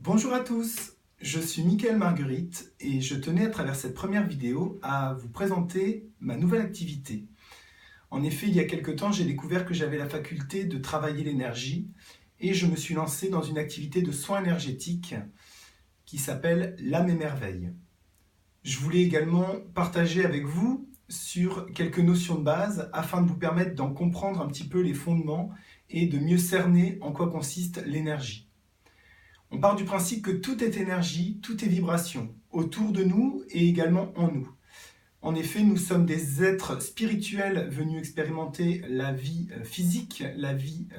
Bonjour à tous, je suis Mickaël Marguerite et je tenais à travers cette première vidéo à vous présenter ma nouvelle activité. En effet, il y a quelque temps, j'ai découvert que j'avais la faculté de travailler l'énergie et je me suis lancé dans une activité de soins énergétiques qui s'appelle l'âme et merveille. Je voulais également partager avec vous sur quelques notions de base afin de vous permettre d'en comprendre un petit peu les fondements et de mieux cerner en quoi consiste l'énergie. On part du principe que tout est énergie, tout est vibration, autour de nous et également en nous. En effet, nous sommes des êtres spirituels venus expérimenter la vie physique, la vie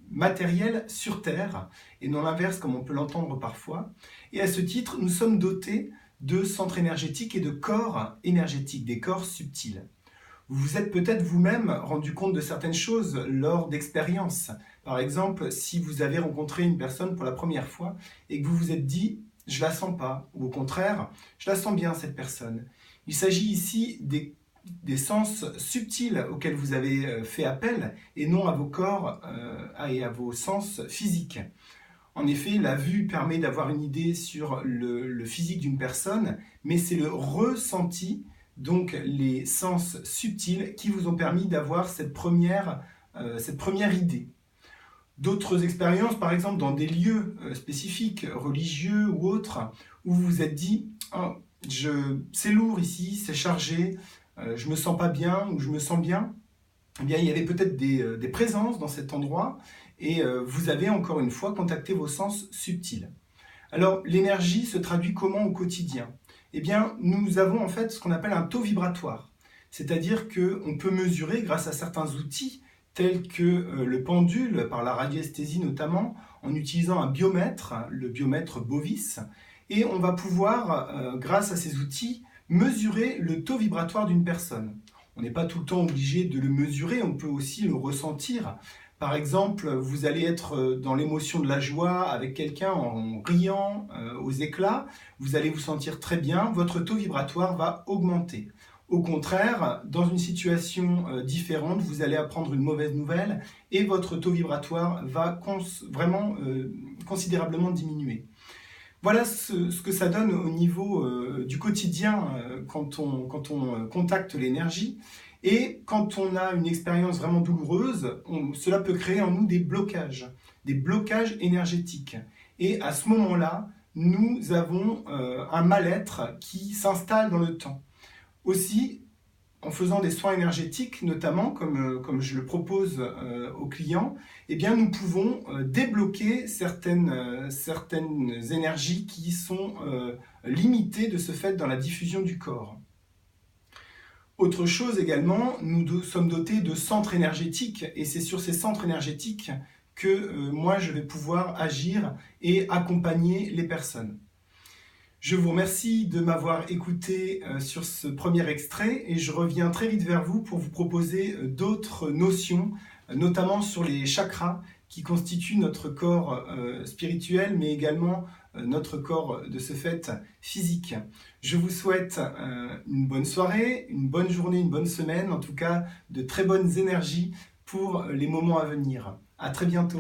matérielle sur Terre, et non l'inverse comme on peut l'entendre parfois. Et à ce titre, nous sommes dotés de centres énergétiques et de corps énergétiques, des corps subtils. Vous vous êtes peut-être vous-même rendu compte de certaines choses lors d'expériences. Par exemple, si vous avez rencontré une personne pour la première fois et que vous vous êtes dit « je la sens pas » ou au contraire « je la sens bien cette personne ». Il s'agit ici des sens subtils auxquels vous avez fait appel et non à vos corps et à vos sens physiques. En effet, la vue permet d'avoir une idée sur le physique d'une personne, mais c'est le ressenti, donc les sens subtils, qui vous ont permis d'avoir cette première idée. D'autres expériences, par exemple dans des lieux spécifiques, religieux ou autres, où vous vous êtes dit oh, « c'est lourd ici, c'est chargé, je me sens pas bien » ou « je me sens bien », eh bien, il y avait peut-être des présences dans cet endroit et vous avez encore une fois contacté vos sens subtils. Alors, l'énergie se traduit comment au quotidien? Eh bien, nous avons en fait ce qu'on appelle un taux vibratoire. C'est-à-dire qu'on peut mesurer grâce à certains outils tels que le pendule, par la radiesthésie notamment, en utilisant un biomètre, le biomètre Bovis, et on va pouvoir, grâce à ces outils, mesurer le taux vibratoire d'une personne. On n'est pas tout le temps obligé de le mesurer, on peut aussi le ressentir. Par exemple, vous allez être dans l'émotion de la joie avec quelqu'un en riant aux éclats, vous allez vous sentir très bien, votre taux vibratoire va augmenter. Au contraire, dans une situation différente, vous allez apprendre une mauvaise nouvelle et votre taux vibratoire va vraiment considérablement diminuer. Voilà ce que ça donne au niveau du quotidien quand on contacte l'énergie. Et quand on a une expérience vraiment douloureuse, cela peut créer en nous des blocages énergétiques. Et à ce moment-là, nous avons un mal-être qui s'installe dans le temps. Aussi, en faisant des soins énergétiques, notamment, comme je le propose aux clients, eh bien, nous pouvons débloquer certaines énergies qui sont limitées de ce fait dans la diffusion du corps. Autre chose également, nous sommes dotés de centres énergétiques et c'est sur ces centres énergétiques que moi je vais pouvoir agir et accompagner les personnes. Je vous remercie de m'avoir écouté sur ce premier extrait et je reviens très vite vers vous pour vous proposer d'autres notions, notamment sur les chakras qui constituent notre corps spirituel, mais également notre corps de ce fait physique. Je vous souhaite une bonne soirée, une bonne journée, une bonne semaine, en tout cas de très bonnes énergies pour les moments à venir. À très bientôt.